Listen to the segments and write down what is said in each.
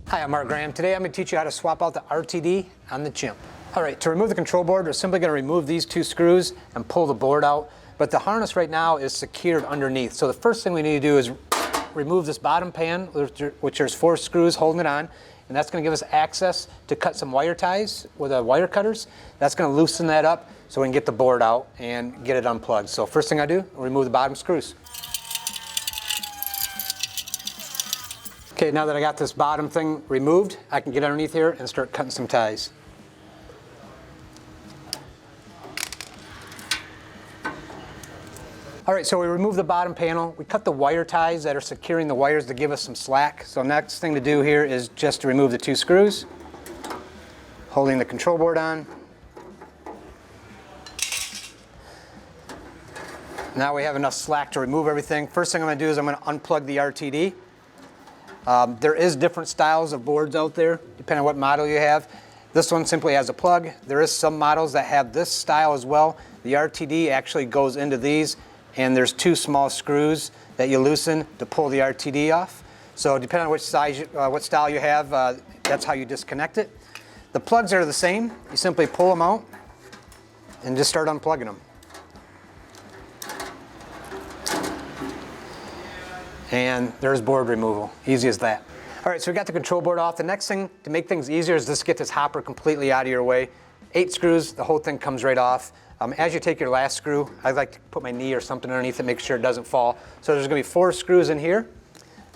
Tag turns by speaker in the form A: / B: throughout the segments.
A: Hi, I'm Mark Graham. Today I'm going to teach you how to swap out the RTD on the Chimp. Alright, to remove the control board, we're simply going to remove these two screws and pull the board out. But the harness right now is secured underneath. So the first thing we need to do is remove this bottom pan, which there's 4 screws holding it on. And that's going to give us access to cut some wire ties with wire cutters. That's going to loosen that up so we can get the board out and get it unplugged. So first thing I do, remove the bottom screws. Okay, now that I got this bottom thing removed, I can get underneath here and start cutting some ties. Alright, so we remove the bottom panel. We cut the wire ties that are securing the wires to give us some slack. So next thing to do here is just to remove the 2 screws, holding the control board on. Now we have enough slack to remove everything. First thing I'm going to do is I'm going to unplug the RTD. There is different styles of boards out there, depending on what model you have. This one simply has a plug. There is some models that have this style as well. The RTD actually goes into these, and there's 2 small screws that you loosen to pull the RTD off. So depending on which size, what style you have, that's how you disconnect it. The plugs are the same. You simply pull them out and just start unplugging them. And there's board removal. Easy as that. Alright, so we got the control board off. The next thing to make things easier is just get this hopper completely out of your way. 8 screws, the whole thing comes right off. As you take your last screw, I like to put my knee or something underneath it, make sure it doesn't fall. So there's going to be 4 screws in here.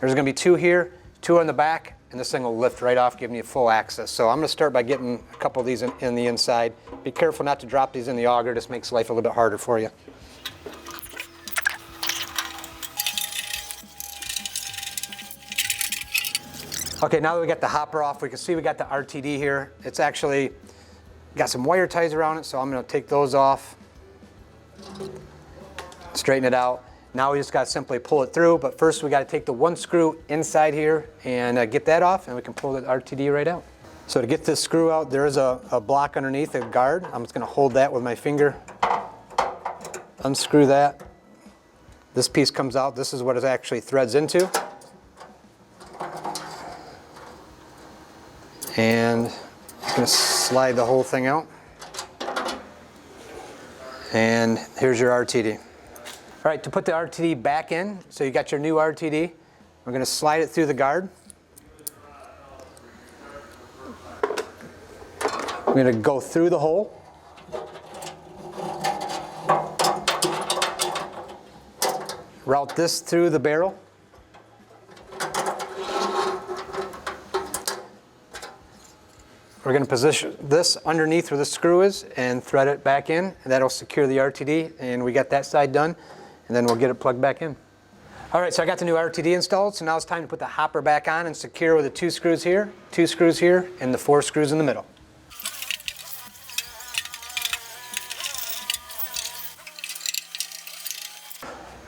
A: There's going to be 2 here, 2 on the back, and this thing will lift right off, giving you full access. So I'm going to start by getting a couple of these in the inside. Be careful not to drop these in the auger. This makes life a little bit harder for you. Okay, now that we got the hopper off, we can see we got the RTD here. It's actually got some wire ties around it, so I'm going to take those off, straighten it out. Now we just got to simply pull it through, but first we got to take the 1 screw inside here and get that off, and we can pull the RTD right out. So to get this screw out, there is a block underneath, a guard. I'm just going to hold that with my finger, unscrew that. This piece comes out. This is what it actually threads into. And I'm going to slide the whole thing out. And here's your RTD. All right, to put the RTD back in, so you got your new RTD, we're going to slide it through the guard. I'm going to go through the hole. Route this through the barrel. We're going to position this underneath where the screw is and thread it back in, and that'll secure the RTD, and we got that side done, and then we'll get it plugged back in. Alright, so I got the new RTD installed, so now it's time to put the hopper back on and secure with the 2 screws here, 2 screws here, and the 4 screws in the middle.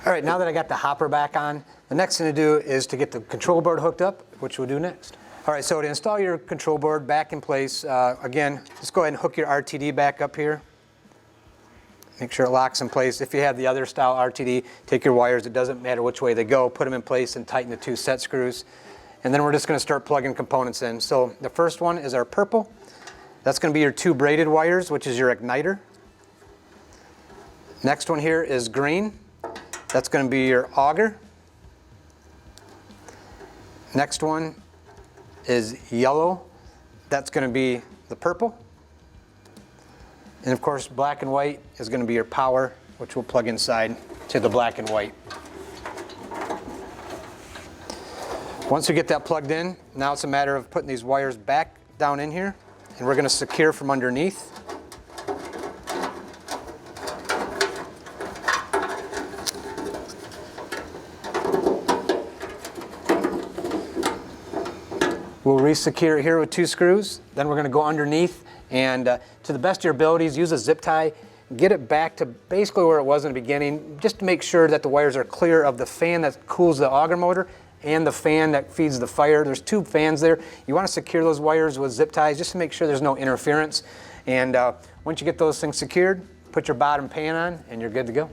A: Alright, now that I got the hopper back on, the next thing to do is to get the control board hooked up, which we'll do next. Alright, so to install your control board back in place, again, just go ahead and hook your RTD back up here. Make sure it locks in place. If you have the other style RTD, take your wires, it doesn't matter which way they go, put them in place and tighten the 2 set screws. And then we're just going to start plugging components in. So the first one is our purple. That's going to be your 2 braided wires, which is your igniter. Next one here is green. That's going to be your auger. Next one is yellow. That's going to be the purple. And of course, black and white is going to be your power, which we'll plug inside to the black and white. Once we get that plugged in, now it's a matter of putting these wires back down in here, and we're going to secure from underneath. We'll re-secure it here with 2 screws. Then we're going to go underneath and to the best of your abilities, use a zip tie. Get it back to basically where it was in the beginning, just to make sure that the wires are clear of the fan that cools the auger motor and the fan that feeds the fire. There's 2 fans there. You want to secure those wires with zip ties just to make sure there's no interference. And once you get those things secured, put your bottom pan on and you're good to go.